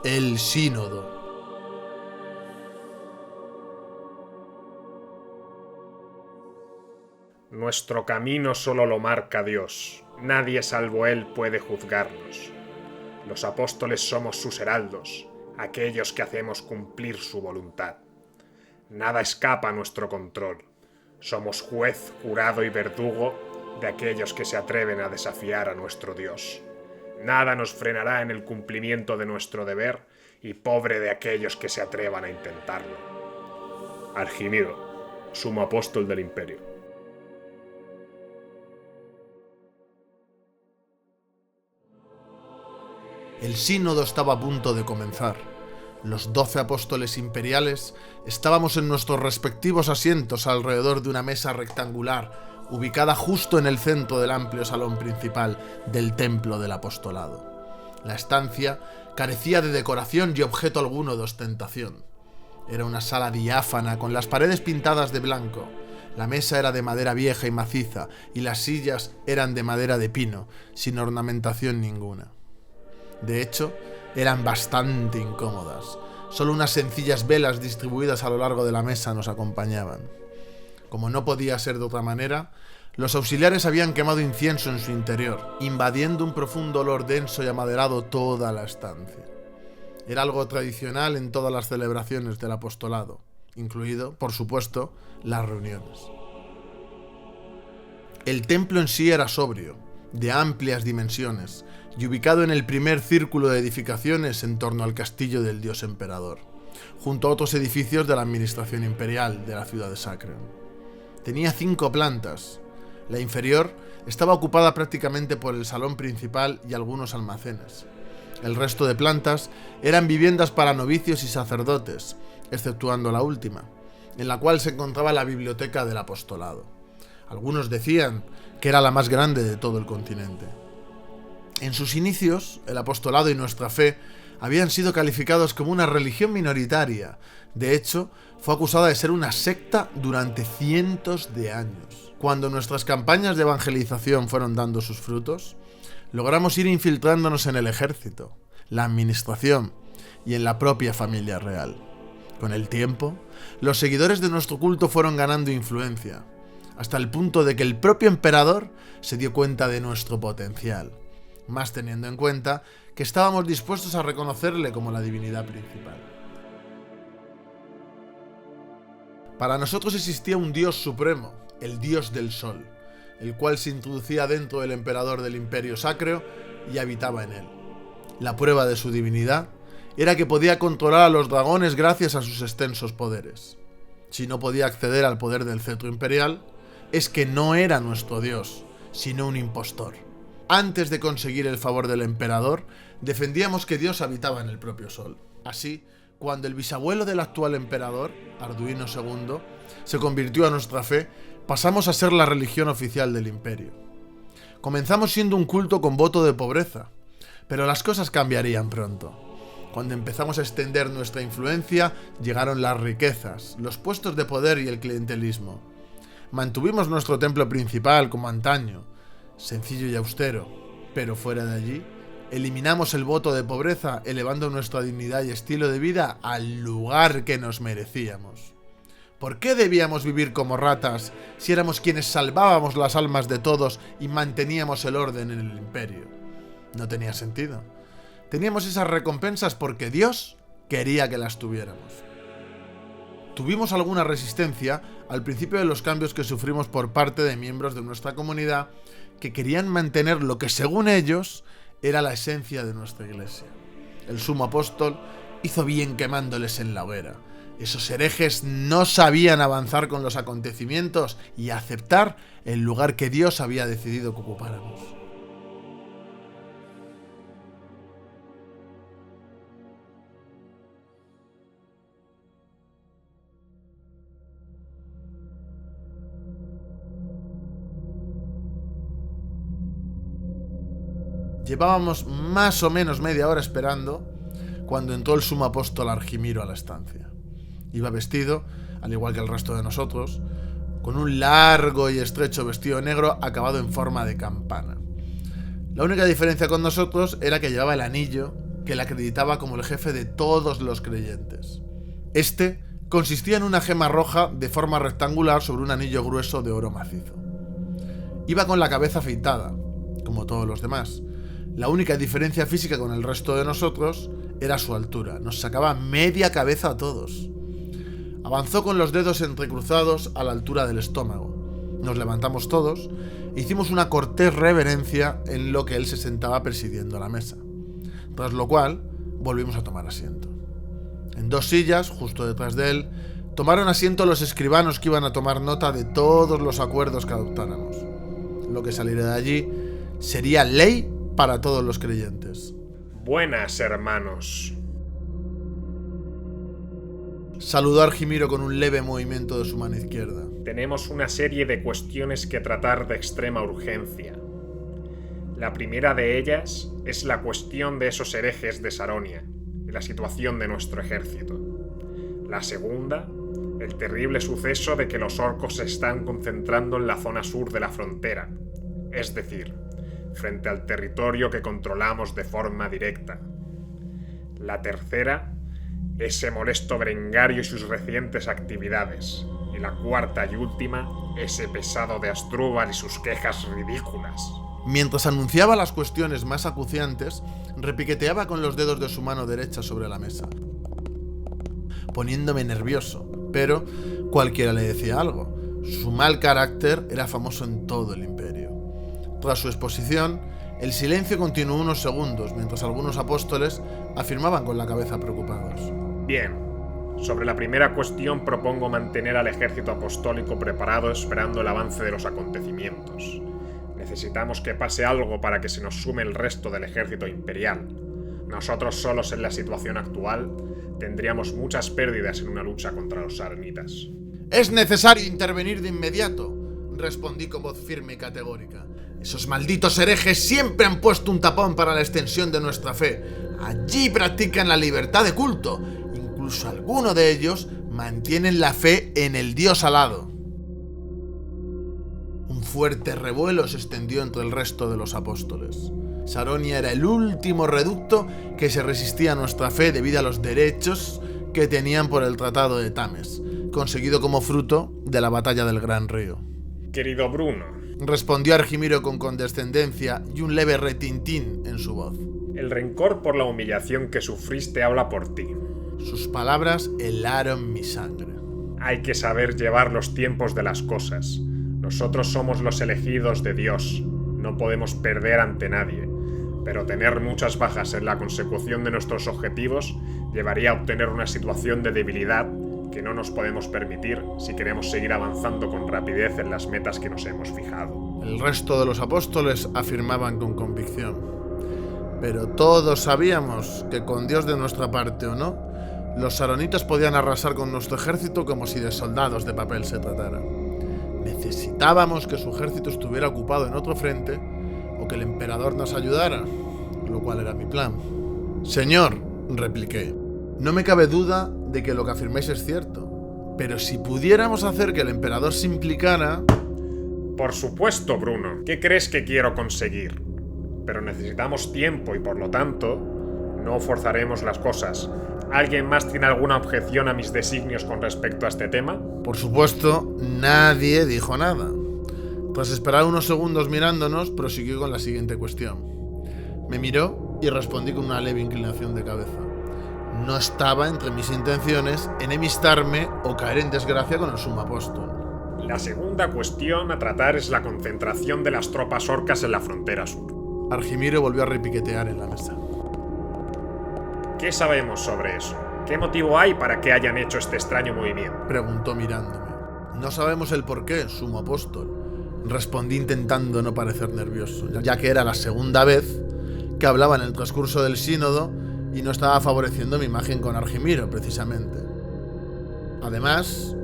El Sínodo. Nuestro camino solo lo marca Dios. Nadie salvo Él puede juzgarnos. Los apóstoles somos sus heraldos, aquellos que hacemos cumplir su voluntad. Nada escapa a nuestro control. Somos juez, jurado y verdugo de aquellos que se atreven a desafiar a nuestro Dios. Nada nos frenará en el cumplimiento de nuestro deber y pobre de aquellos que se atrevan a intentarlo. Argimiro, sumo apóstol del Imperio. El sínodo estaba a punto de comenzar. Los 12 apóstoles imperiales estábamos en nuestros respectivos asientos alrededor de una mesa rectangular ubicada justo en el centro del amplio salón principal del templo del apostolado. La estancia carecía de decoración y objeto alguno de ostentación. Era una sala diáfana con las paredes pintadas de blanco. La mesa era de madera vieja y maciza y las sillas eran de madera de pino, sin ornamentación ninguna. De hecho, eran bastante incómodas. Solo unas sencillas velas distribuidas a lo largo de la mesa nos acompañaban. Como no podía ser de otra manera, los auxiliares habían quemado incienso en su interior, invadiendo un profundo olor denso y amaderado toda la estancia. Era algo tradicional en todas las celebraciones del apostolado, incluido, por supuesto, las reuniones. El templo en sí era sobrio, de amplias dimensiones, y ubicado en el primer círculo de edificaciones en torno al castillo del dios emperador, junto a otros edificios de la administración imperial de la ciudad de Sacreon. Tenía 5 plantas. La inferior estaba ocupada prácticamente por el salón principal y algunos almacenes. El resto de plantas eran viviendas para novicios y sacerdotes, exceptuando la última, en la cual se encontraba la biblioteca del apostolado. Algunos decían que era la más grande de todo el continente. En sus inicios, el apostolado y nuestra fe habían sido calificados como una religión minoritaria. De hecho, fue acusada de ser una secta durante cientos de años. Cuando nuestras campañas de evangelización fueron dando sus frutos, logramos ir infiltrándonos en el ejército, la administración y en la propia familia real. Con el tiempo, los seguidores de nuestro culto fueron ganando influencia, hasta el punto de que el propio emperador se dio cuenta de nuestro potencial, más teniendo en cuenta que estábamos dispuestos a reconocerle como la divinidad principal. Para nosotros existía un dios supremo, el dios del sol, el cual se introducía dentro del emperador del Imperio Sacreo y habitaba en él. La prueba de su divinidad era que podía controlar a los dragones gracias a sus extensos poderes. Si no podía acceder al poder del cetro imperial, es que no era nuestro dios, sino un impostor. Antes de conseguir el favor del emperador, defendíamos que Dios habitaba en el propio sol. Así, cuando el bisabuelo del actual emperador, Arduino II, se convirtió a nuestra fe, pasamos a ser la religión oficial del imperio. Comenzamos siendo un culto con voto de pobreza, pero las cosas cambiarían pronto. Cuando empezamos a extender nuestra influencia, llegaron las riquezas, los puestos de poder y el clientelismo. Mantuvimos nuestro templo principal como antaño, sencillo y austero, pero fuera de allí, eliminamos el voto de pobreza, elevando nuestra dignidad y estilo de vida al lugar que nos merecíamos. ¿Por qué debíamos vivir como ratas si éramos quienes salvábamos las almas de todos y manteníamos el orden en el imperio? No tenía sentido. Teníamos esas recompensas porque Dios quería que las tuviéramos. Tuvimos alguna resistencia al principio de los cambios que sufrimos por parte de miembros de nuestra comunidad que querían mantener lo que según ellos era la esencia de nuestra iglesia. El sumo apóstol hizo bien quemándoles en la hoguera. Esos herejes no sabían avanzar con los acontecimientos y aceptar el lugar que Dios había decidido que ocupáramos. Llevábamos más o menos media hora esperando cuando entró el sumo apóstol Argimiro a la estancia. Iba vestido, al igual que el resto de nosotros, con un largo y estrecho vestido negro acabado en forma de campana. La única diferencia con nosotros era que llevaba el anillo que le acreditaba como el jefe de todos los creyentes. Este consistía en una gema roja de forma rectangular sobre un anillo grueso de oro macizo. Iba con la cabeza afeitada, como todos los demás. La única diferencia física con el resto de nosotros era su altura. Nos sacaba media cabeza a todos. Avanzó con los dedos entrecruzados a la altura del estómago. Nos levantamos todos e hicimos una cortés reverencia en lo que él se sentaba presidiendo la mesa. Tras lo cual, volvimos a tomar asiento. En 2 sillas, justo detrás de él, tomaron asiento los escribanos que iban a tomar nota de todos los acuerdos que adoptáramos. Lo que saliera de allí sería ley para todos los creyentes. Buenas, hermanos. Saludó a Argimiro con un leve movimiento de su mano izquierda. Tenemos una serie de cuestiones que tratar de extrema urgencia. La primera de ellas es la cuestión de esos herejes de Saronia y la situación de nuestro ejército. La segunda, el terrible suceso de que los orcos se están concentrando en la zona sur de la frontera, es decir, frente al territorio que controlamos de forma directa. La tercera, ese molesto Berengario y sus recientes actividades. Y la cuarta y última, ese pesado de Asdrúbal y sus quejas ridículas. Mientras anunciaba las cuestiones más acuciantes, repiqueteaba con los dedos de su mano derecha sobre la mesa, poniéndome nervioso, pero cualquiera le decía algo. Su mal carácter era famoso en todo el imperio. Tras su exposición, el silencio continuó unos segundos, mientras algunos apóstoles afirmaban con la cabeza preocupados. Bien. Sobre la primera cuestión propongo mantener al ejército apostólico preparado esperando el avance de los acontecimientos. Necesitamos que pase algo para que se nos sume el resto del ejército imperial. Nosotros solos en la situación actual tendríamos muchas pérdidas en una lucha contra los saronitas. «Es necesario intervenir de inmediato», respondí con voz firme y categórica. «Esos malditos herejes siempre han puesto un tapón para la extensión de nuestra fe. Allí practican la libertad de culto. Incluso algunos de ellos mantienen la fe en el dios alado». Un fuerte revuelo se extendió entre el resto de los apóstoles. Saronia era el último reducto que se resistía a nuestra fe debido a los derechos que tenían por el Tratado de Tames, conseguido como fruto de la batalla del Gran Río. Querido Bruno, respondió Argimiro con condescendencia y un leve retintín en su voz. El rencor por la humillación que sufriste habla por ti. Sus palabras helaron mi sangre. Hay que saber llevar los tiempos de las cosas. Nosotros somos los elegidos de Dios. No podemos perder ante nadie. Pero tener muchas bajas en la consecución de nuestros objetivos llevaría a obtener una situación de debilidad que no nos podemos permitir si queremos seguir avanzando con rapidez en las metas que nos hemos fijado. El resto de los apóstoles afirmaban con convicción. Pero todos sabíamos que con Dios de nuestra parte o no, los saronitas podían arrasar con nuestro ejército como si de soldados de papel se tratara. Necesitábamos que su ejército estuviera ocupado en otro frente o que el emperador nos ayudara, lo cual era mi plan. «Señor», repliqué, «no me cabe duda de que lo que afirmáis es cierto, pero si pudiéramos hacer que el emperador se implicara...» Por supuesto, Bruno. ¿Qué crees que quiero conseguir? Pero necesitamos tiempo y por lo tanto no forzaremos las cosas. ¿Alguien más tiene alguna objeción a mis designios con respecto a este tema? Por supuesto, nadie dijo nada. Tras esperar unos segundos mirándonos, prosiguió con la siguiente cuestión. Me miró y respondí con una leve inclinación de cabeza. No estaba entre mis intenciones enemistarme o caer en desgracia con el sumo apóstol. La segunda cuestión a tratar es la concentración de las tropas orcas en la frontera sur. Argimiro volvió a repiquetear en la mesa. ¿Qué sabemos sobre eso? ¿Qué motivo hay para que hayan hecho este extraño movimiento? Preguntó mirándome. No sabemos el porqué, sumo apóstol. Respondí intentando no parecer nervioso, ya que era la segunda vez que hablaba en el transcurso del sínodo y no estaba favoreciendo mi imagen con Argimiro, precisamente. Además,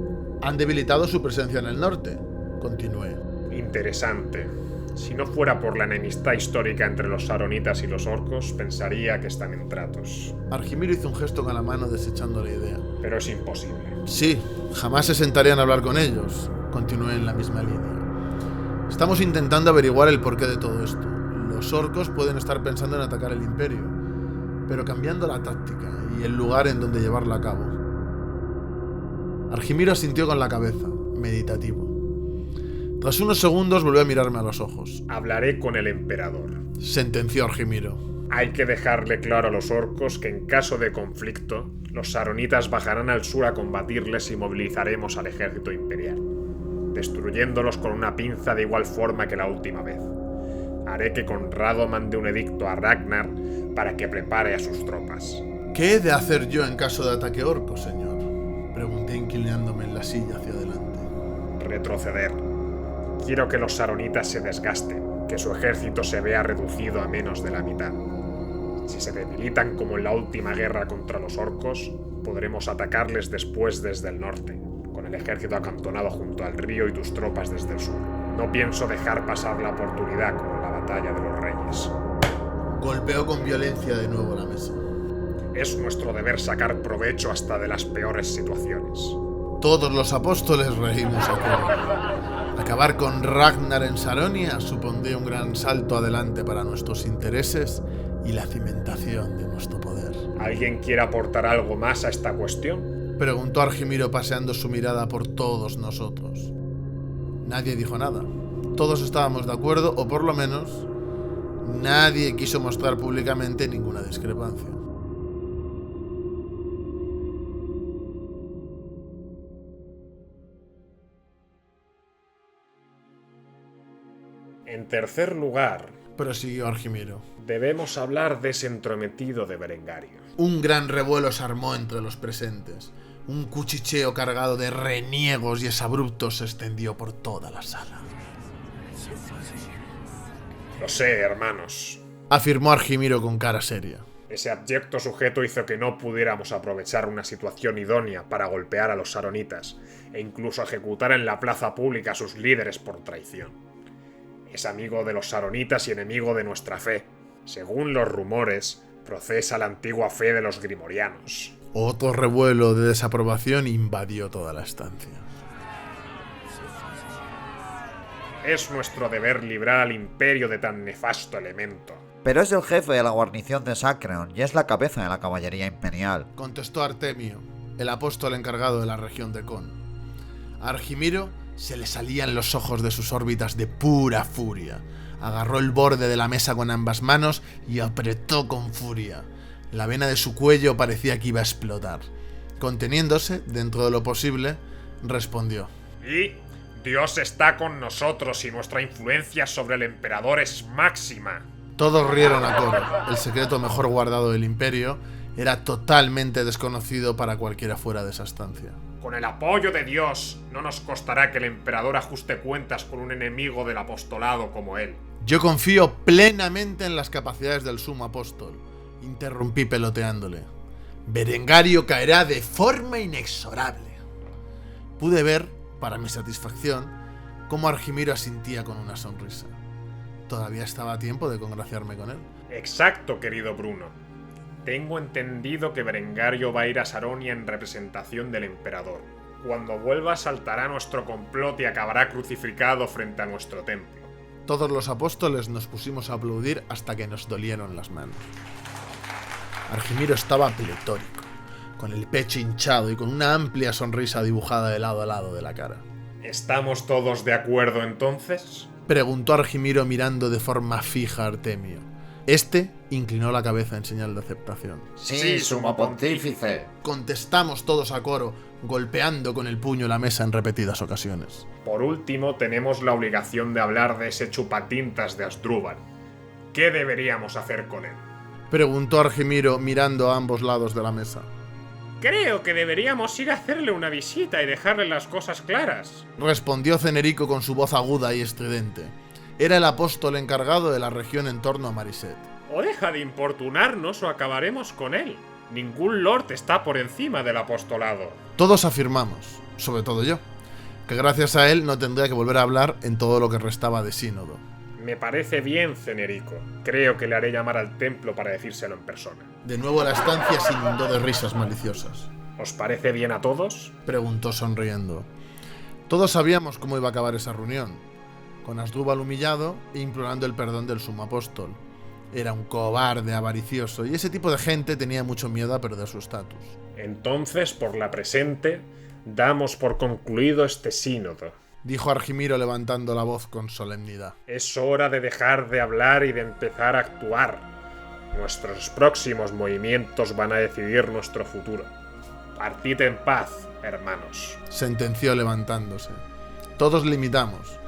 han debilitado su presencia en el norte, continué. Interesante. Si no fuera por la enemistad histórica entre los saronitas y los orcos, pensaría que están en tratos. Argimiro hizo un gesto con la mano desechando la idea. Pero es imposible. Sí, jamás se sentarían a hablar con ellos, continué en la misma línea. Estamos intentando averiguar el porqué de todo esto. Los orcos pueden estar pensando en atacar el imperio. pero cambiando la táctica y el lugar en donde llevarla a cabo. Argimiro asintió con la cabeza, meditativo. Tras unos segundos volvió a mirarme a los ojos. Hablaré con el emperador, sentenció Argimiro. Hay que dejarle claro a los orcos que en caso de conflicto, los saronitas bajarán al sur a combatirles y movilizaremos al ejército imperial, destruyéndolos con una pinza de igual forma que la última vez. Haré que Conrado mande un edicto a Ragnar para que prepare a sus tropas. ¿Qué he de hacer yo en caso de ataque orco, señor? Pregunté inclinándome en la silla hacia adelante. Retroceder. Quiero que los saronitas se desgasten, que su ejército se vea reducido a menos de la mitad. Si se debilitan como en la última guerra contra los orcos, podremos atacarles después desde el norte, con el ejército acantonado junto al río y tus tropas desde el sur. No pienso dejar pasar la oportunidad como en la batalla de los reyes. Golpeó con violencia de nuevo la mesa. Es nuestro deber sacar provecho hasta de las peores situaciones. Todos los apóstoles reímos a coro. Acabar con Ragnar en Saronia supondría un gran salto adelante para nuestros intereses y la cimentación de nuestro poder. ¿Alguien quiere aportar algo más a esta cuestión? Preguntó Argimiro paseando su mirada por todos nosotros. Nadie dijo nada. Todos estábamos de acuerdo, o por lo menos, nadie quiso mostrar públicamente ninguna discrepancia. En tercer lugar, prosiguió Argimiro, debemos hablar de ese entrometido de Berengario. Un gran revuelo se armó entre los presentes. Un cuchicheo cargado de reniegos y exabruptos se extendió por toda la sala. Lo sé, hermanos, afirmó Argimiro con cara seria. Ese abyecto sujeto hizo que no pudiéramos aprovechar una situación idónea para golpear a los saronitas e incluso ejecutar en la plaza pública a sus líderes por traición. Es amigo de los saronitas y enemigo de nuestra fe. Según los rumores, profesa la antigua fe de los grimorianos. Otro revuelo de desaprobación invadió toda la estancia. Es nuestro deber librar al imperio de tan nefasto elemento. Pero es el jefe de la guarnición de Sacreon y es la cabeza de la caballería imperial, contestó Artemio, el apóstol encargado de la región de Con. A Argimiro se le salían los ojos de sus órbitas de pura furia. Agarró el borde de la mesa con ambas manos y apretó con furia. La vena de su cuello parecía que iba a explotar. Conteniéndose, dentro de lo posible, respondió. Y Dios está con nosotros y nuestra influencia sobre el emperador es máxima. Todos rieron a coro. El secreto mejor guardado del imperio era totalmente desconocido para cualquiera fuera de esa estancia. Con el apoyo de Dios, no nos costará que el emperador ajuste cuentas con un enemigo del apostolado como él. Yo confío plenamente en las capacidades del sumo apóstol, interrumpí peloteándole. Berengario caerá de forma inexorable. Pude ver, para mi satisfacción, cómo Argimiro asintía con una sonrisa. Todavía estaba a tiempo de congraciarme con él. Exacto, querido Bruno. Tengo entendido que Berengario va a ir a Saronia en representación del emperador. Cuando vuelva saltará nuestro complot y acabará crucificado frente a nuestro templo. Todos los apóstoles nos pusimos a aplaudir hasta que nos dolieron las manos. Argimiro estaba pletórico, con el pecho hinchado y con una amplia sonrisa dibujada de lado a lado de la cara. ¿Estamos todos de acuerdo entonces?, preguntó Argimiro mirando de forma fija a Artemio. Este inclinó la cabeza en señal de aceptación. Sí, sumo pontífice, contestamos todos a coro, golpeando con el puño la mesa en repetidas ocasiones. Por último, tenemos la obligación de hablar de ese chupatintas de Asdrúbal. ¿Qué deberíamos hacer con él?, preguntó Argimiro mirando a ambos lados de la mesa. Creo que deberíamos ir a hacerle una visita y dejarle las cosas claras, respondió Cenerico con su voz aguda y estridente. Era el apóstol encargado de la región en torno a Mariset. O deja de importunarnos o acabaremos con él. Ningún lord está por encima del apostolado. Todos afirmamos, sobre todo yo, que gracias a él no tendría que volver a hablar en todo lo que restaba de sínodo. Me parece bien, Cenerico. Creo que le haré llamar al templo para decírselo en persona. De nuevo la estancia se inundó de risas maliciosas. ¿Os parece bien a todos?, preguntó sonriendo. Todos sabíamos cómo iba a acabar esa reunión, con Asdrúbal humillado e implorando el perdón del sumo apóstol. era un cobarde avaricioso, y ese tipo de gente tenía mucho miedo a perder su estatus. Entonces, por la presente, damos por concluido este sínodo, dijo Argimiro levantando la voz con solemnidad. Es hora de dejar de hablar y de empezar a actuar. Nuestros próximos movimientos van a decidir nuestro futuro. Partid en paz, hermanos, sentenció levantándose. Todos le imitamos.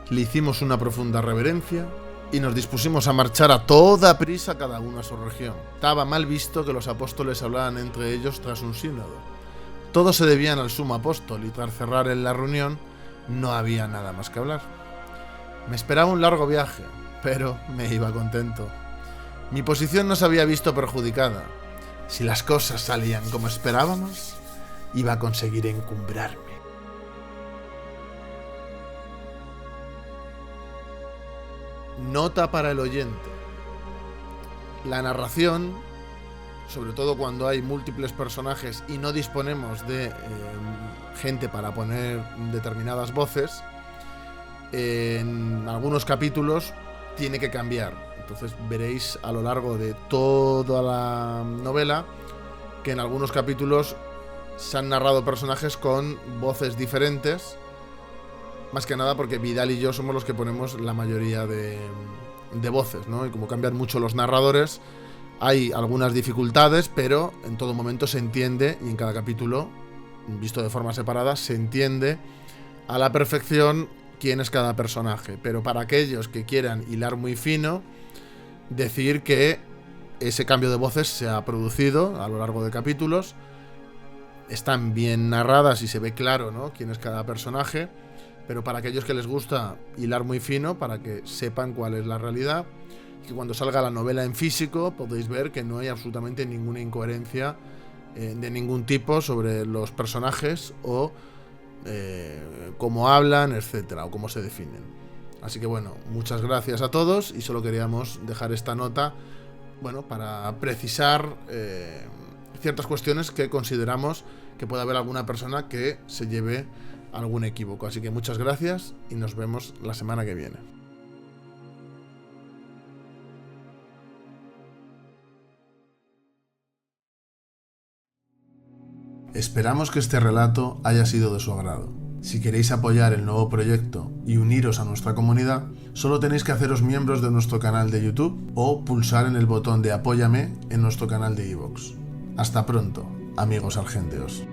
Le hicimos una profunda reverencia y nos dispusimos a marchar a toda prisa cada uno a su región. Estaba mal visto que los apóstoles hablaran entre ellos tras un sínodo. Todos se debían al sumo apóstol y tras cerrar en la reunión no había nada más que hablar. Me esperaba un largo viaje, pero me iba contento. Mi posición no se había visto perjudicada. Si las cosas salían como esperábamos, iba a conseguir encumbrarme. Nota para el oyente. La narración, sobre todo cuando hay múltiples personajes y no disponemos de gente para poner determinadas voces, en algunos capítulos tiene que cambiar. Entonces veréis a lo largo de toda la novela que en algunos capítulos se han narrado personajes con voces diferentes, más que nada porque Vidal y yo somos los que ponemos la mayoría de voces, ¿no? Y como cambian mucho los narradores, hay algunas dificultades, pero en todo momento se entiende, y en cada capítulo, visto de forma separada, se entiende a la perfección quién es cada personaje. Pero para aquellos que quieran hilar muy fino, decir que ese cambio de voces se ha producido a lo largo de capítulos, están bien narradas y se ve claro, ¿no?, quién es cada personaje, pero para aquellos que les gusta hilar muy fino, para que sepan cuál es la realidad, y que cuando salga la novela en físico podéis ver que no hay absolutamente ninguna incoherencia de ningún tipo sobre los personajes o cómo hablan, etcétera, o cómo se definen. Así que bueno, muchas gracias a todos, y solo queríamos dejar esta nota, bueno, para precisar ciertas cuestiones que consideramos que puede haber alguna persona que se lleve algún equívoco. Así que muchas gracias y nos vemos la semana que viene. Esperamos que este relato haya sido de su agrado. Si queréis apoyar el nuevo proyecto y uniros a nuestra comunidad, solo tenéis que haceros miembros de nuestro canal de YouTube o pulsar en el botón de Apóyame en nuestro canal de iVoox. Hasta pronto, amigos argenteos.